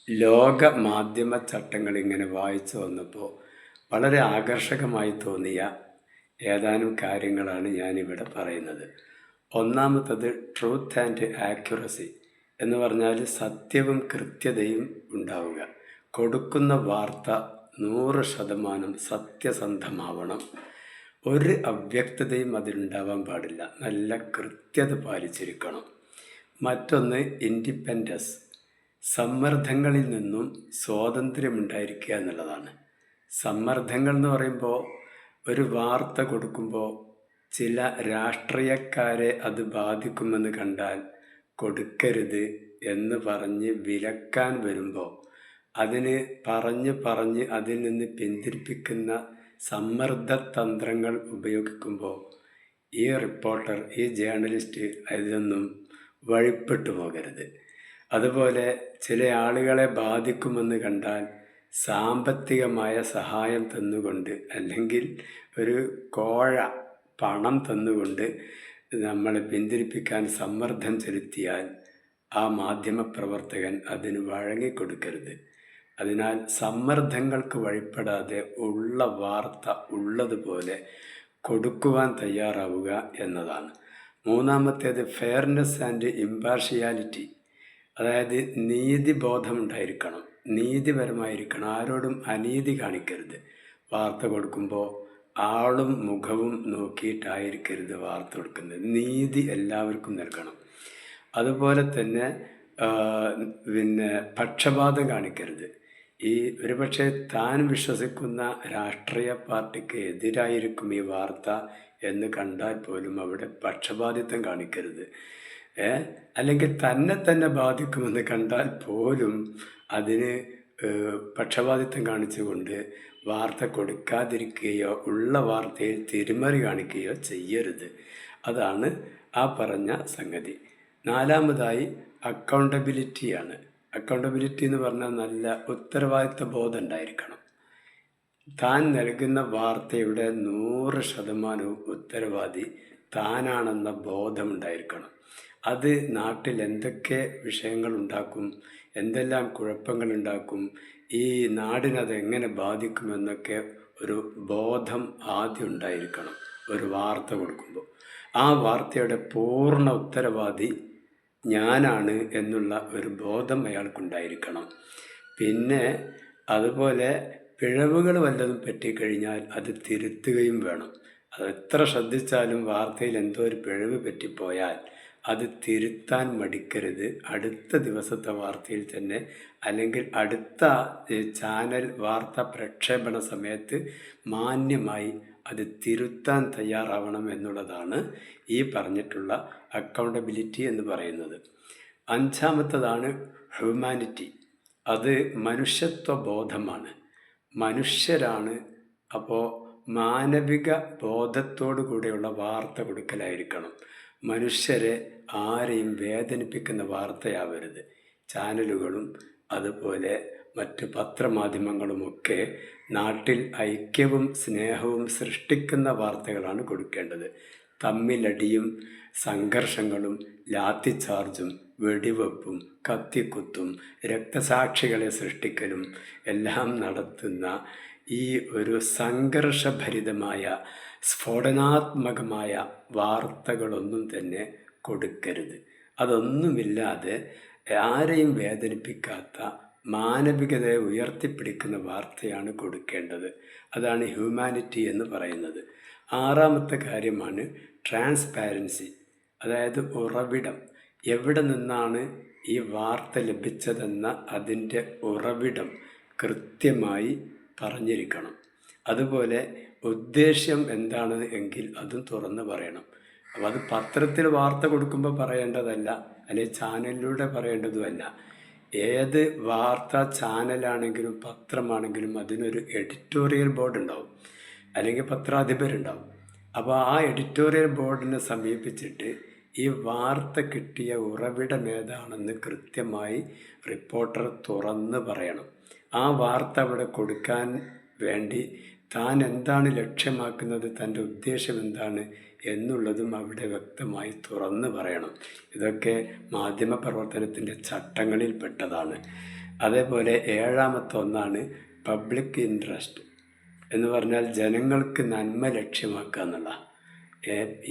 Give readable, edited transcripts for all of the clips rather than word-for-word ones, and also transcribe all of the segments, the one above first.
ലോക മാധ്യമ ചട്ടങ്ങൾ ഇങ്ങനെ വായിച്ചു വന്നപ്പോൾ വളരെ ആകർഷകമായി തോന്നിയ ഏതാനും കാര്യങ്ങളാണ് ഞാനിവിടെ പറയുന്നത്. ഒന്നാമത്തത് ട്രൂത്ത് ആൻഡ് ആക്യുറസി എന്ന് പറഞ്ഞാൽ സത്യവും കൃത്യതയും ഉണ്ടാവുക. കൊടുക്കുന്ന വാർത്ത 100% സത്യസന്ധമാവണം. ഒരു അവ്യക്തതയും അതിലുണ്ടാവാൻ പാടില്ല. നല്ല കൃത്യത പാലിച്ചിരിക്കണം. മറ്റൊന്ന് ഇൻഡിപെൻഡൻസ്, സമ്മർദ്ദങ്ങളിൽ നിന്നും സ്വാതന്ത്ര്യമുണ്ടായിരിക്കുക എന്നുള്ളതാണ്. സമ്മർദ്ദങ്ങൾ എന്ന് പറയുമ്പോൾ ഒരു വാർത്ത കൊടുക്കുമ്പോൾ ചില രാഷ്ട്രീയക്കാരെ അത് ബാധിക്കുമെന്ന് കണ്ടാൽ കൊടുക്കരുത് എന്ന് പറഞ്ഞ് വിലക്കാൻ വരുമ്പോൾ അതിന് പറഞ്ഞ് അതിൽ നിന്ന് പിന്തിരിപ്പിക്കുന്ന സമ്മർദ്ദതന്ത്രങ്ങൾ ഉപയോഗിക്കുമ്പോൾ ഈ റിപ്പോർട്ടർ, ഈ ജേർണലിസ്റ്റ് അതിലൊന്നും വഴിപ്പെട്ടു പോകരുത്. അതുപോലെ ചില ആളുകളെ ബാധിക്കുമെന്ന് കണ്ടാൽ സാമ്പത്തികമായ സഹായം തന്നുകൊണ്ട് അല്ലെങ്കിൽ ഒരു കോഴ പണം തന്നുകൊണ്ട് നമ്മളെ പിന്തിരിപ്പിക്കാൻ സമ്മർദ്ദം ചെലുത്തിയാൽ ആ മാധ്യമപ്രവർത്തകൻ അതിന് വഴങ്ങിക്കൊടുക്കരുത്. അതിനാൽ സമ്മർദ്ദങ്ങൾക്ക് വഴിപ്പെടാതെ ഉള്ള വാർത്ത ഉള്ളതുപോലെ കൊടുക്കുവാൻ തയ്യാറാവുക എന്നതാണ്. മൂന്നാമത്തേത് ഫെയർനെസ് ആൻഡ് ഇമ്പാർഷ്യാലിറ്റി, അതായത് നീതിബോധമുണ്ടായിരിക്കണം, നീതിപരമായിരിക്കണം. ആരോടും അനീതി കാണിക്കരുത്. വാർത്ത കൊടുക്കുമ്പോൾ ആളും മുഖവും നോക്കിയിട്ടായിരിക്കരുത് വാർത്ത കൊടുക്കുന്നത്. നീതി എല്ലാവർക്കും നൽകണം. അതുപോലെ തന്നെ പക്ഷപാതം കാണിക്കരുത്. ഈ ഒരുപക്ഷെ താൻ വിശ്വസിക്കുന്ന രാഷ്ട്രീയ പാർട്ടിക്ക് എതിരായിരിക്കും ഈ വാർത്ത എന്ന് കണ്ടാൽ പോലും അവിടെ പക്ഷപാതിത്വം കാണിക്കരുത്. അല്ലെങ്കിൽ തന്നെ ബാധിക്കുമെന്ന് കണ്ടാൽ പോലും അതിന് പക്ഷപാതിത്വം കാണിച്ചുകൊണ്ട് വാർത്ത കൊടുക്കാതിരിക്കുകയോ ഉള്ള വാർത്തയിൽ തിരിമറി കാണിക്കുകയോ ചെയ്യരുത്. അതാണ് ആ പറഞ്ഞ സംഗതി. നാലാമതായി അക്കൗണ്ടബിലിറ്റിയാണ്. അക്കൗണ്ടബിലിറ്റി എന്ന് പറഞ്ഞാൽ നല്ല ഉത്തരവാദിത്വ ബോധം ഉണ്ടായിരിക്കണം. താൻ നൽകുന്ന വാർത്തയുടെ 100% ഉത്തരവാദി താനാണെന്ന ബോധമുണ്ടായിരിക്കണം. അത് നാട്ടിൽ എന്തൊക്കെ വിഷയങ്ങളുണ്ടാക്കും, എന്തെല്ലാം കുഴപ്പങ്ങളുണ്ടാക്കും, ഈ നാടിനതെങ്ങനെ ബാധിക്കുമെന്നൊക്കെ ഒരു ബോധം ആദ്യം ഉണ്ടായിരിക്കണം ഒരു വാർത്ത കൊടുക്കുമ്പോൾ. ആ വാർത്തയുടെ പൂർണ്ണ ഉത്തരവാദി ഞാനാണ് എന്നുള്ള ഒരു ബോധം അയാൾക്കുണ്ടായിരിക്കണം. പിന്നെ അതുപോലെ പിഴവുകൾ വല്ലതും പറ്റിക്കഴിഞ്ഞാൽ അത് തിരുത്തുകയും വേണം. അത് എത്ര ശ്രദ്ധിച്ചാലും വാർത്തയിൽ എന്തോ ഒരു പിഴവ് പറ്റിപ്പോയാൽ അത് തിരുത്താൻ മടിക്കരുത്. അടുത്ത ദിവസത്തെ വാർത്തയിൽ തന്നെ അല്ലെങ്കിൽ അടുത്ത ചാനൽ വാർത്ത പ്രക്ഷേപണ സമയത്ത് മാന്യമായി അത് തിരുത്താൻ തയ്യാറാവണം എന്നുള്ളതാണ് ഈ പറഞ്ഞിട്ടുള്ള അക്കൗണ്ടബിലിറ്റി എന്ന് പറയുന്നത്. അഞ്ചാമത്തതാണ് ഹ്യൂമാനിറ്റി. അത് മനുഷ്യത്വ ബോധമാണ്. മനുഷ്യരാണ്. അപ്പോൾ മാനവിക ബോധത്തോടു കൂടെയുള്ള വാർത്ത കൊടുക്കലായിരിക്കണം. മനുഷ്യരെ ആരെയും വേദനിപ്പിക്കുന്ന വാർത്തയാവരുത്. ചാനലുകളും അതുപോലെ മറ്റ് പത്രമാധ്യമങ്ങളുമൊക്കെ നാട്ടിൽ ഐക്യവും സ്നേഹവും സൃഷ്ടിക്കുന്ന വാർത്തകളാണ് കൊടുക്കേണ്ടത്. തമ്മിലടിയും സംഘർഷങ്ങളും ലാത്തിച്ചാർജും വെടിവെപ്പും കത്തിക്കുത്തും രക്തസാക്ഷികളെ സൃഷ്ടിക്കലും എല്ലാം നടത്തുന്ന ഈ ഒരു സംഘർഷഭരിതമായ സ്ഫോടനാത്മകമായ വാർത്തകളൊന്നും തന്നെ കൊടുക്കരുത്. അതൊന്നുമില്ലാതെ ആരെയും വേദനിപ്പിക്കാത്ത മാനവികതയെ ഉയർത്തിപ്പിടിക്കുന്ന വാർത്തയാണ് കൊടുക്കേണ്ടത്. അതാണ് ഹ്യൂമാനിറ്റി എന്ന് പറയുന്നത്. ആറാമത്തെ കാര്യമാണ് ട്രാൻസ്പാരൻസി, അതായത് ഉറവിടം. എവിടെ നിന്നാണ് ഈ വാർത്ത ലഭിച്ചതെന്ന അതിൻ്റെ ഉറവിടം കൃത്യമായി പറഞ്ഞിരിക്കണം. അതുപോലെ ഉദ്ദേശ്യം എന്താണ് എങ്കിൽ അതും തുറന്ന് പറയണം. അപ്പോൾ അത് പത്രത്തിൽ വാർത്ത കൊടുക്കുമ്പോൾ പറയേണ്ടതല്ല, അല്ലെങ്കിൽ ചാനലിലൂടെ പറയേണ്ടതുമല്ല. ഏത് വാർത്താ ചാനലാണെങ്കിലും പത്രമാണെങ്കിലും അതിനൊരു എഡിറ്റോറിയൽ ബോർഡ് ഉണ്ടാവും, അല്ലെങ്കിൽ പത്രാധിപരുണ്ടാവും. അപ്പോൾ ആ എഡിറ്റോറിയൽ ബോർഡിനെ സമീപിച്ചിട്ട് ഈ വാർത്ത കിട്ടിയ ഉറവിടം ഏതാണെന്ന് കൃത്യമായി റിപ്പോർട്ടർ തുറന്ന് പറയണം. ആ വാർത്ത അവിടെ കൊടുക്കാൻ വേണ്ടി താൻ എന്താണ് ലക്ഷ്യമാക്കുന്നത്, തൻ്റെ ഉദ്ദേശം എന്താണ് എന്നുള്ളതും അവിടെ വ്യക്തമായി തുറന്ന് പറയണം. ഇതൊക്കെ മാധ്യമപ്രവർത്തനത്തിൻ്റെ ചട്ടങ്ങളിൽ പെട്ടതാണ്. അതേപോലെ ഏഴാമത്തെ ഒന്നാണ് പബ്ലിക് ഇൻട്രസ്റ്റ് എന്ന് പറഞ്ഞാൽ ജനങ്ങൾക്ക് നന്മ ലക്ഷ്യമാക്കുക എന്നുള്ള.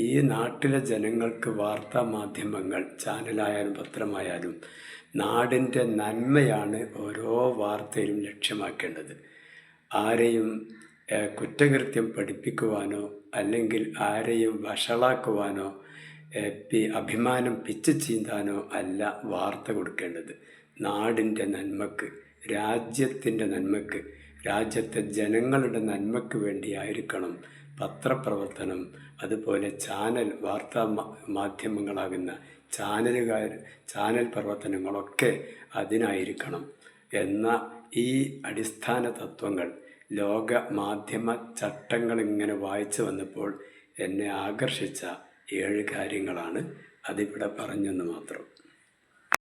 ഈ നാട്ടിലെ ജനങ്ങൾക്ക് വാർത്താ മാധ്യമങ്ങൾ, ചാനലായാലും പത്രമായാലും നാടിൻ്റെ നന്മയാണ് ഓരോ വാർത്തയിലും ലക്ഷ്യമാക്കേണ്ടത്. ആരെയും കുറ്റകൃത്യം പഠിപ്പിക്കുവാനോ അല്ലെങ്കിൽ ആരെയും വഷളാക്കുവാനോ അഭിമാനം പിച്ചു ചീന്താനോ അല്ല വാർത്ത കൊടുക്കേണ്ടത്. നാടിൻ്റെ നന്മക്ക്, രാജ്യത്തിൻ്റെ നന്മക്ക്, രാജ്യത്തെ ജനങ്ങളുടെ നന്മക്ക് വേണ്ടിയായിരിക്കണം പത്രപ്രവർത്തനം. അതുപോലെ വാർത്താ മാധ്യമങ്ങളാകുന്ന ചാനൽ പ്രവർത്തനങ്ങളൊക്കെ അതിനായിരിക്കണം എന്ന ഈ അടിസ്ഥാന തത്വങ്ങൾ ലോക മാധ്യമ ചട്ടങ്ങൾ ഇങ്ങനെ വായിച്ചു വന്നപ്പോൾ എന്നെ ആകർഷിച്ച 7 കാര്യങ്ങളാണ്. അതിവിടെ പറഞ്ഞെന്ന് മാത്രം.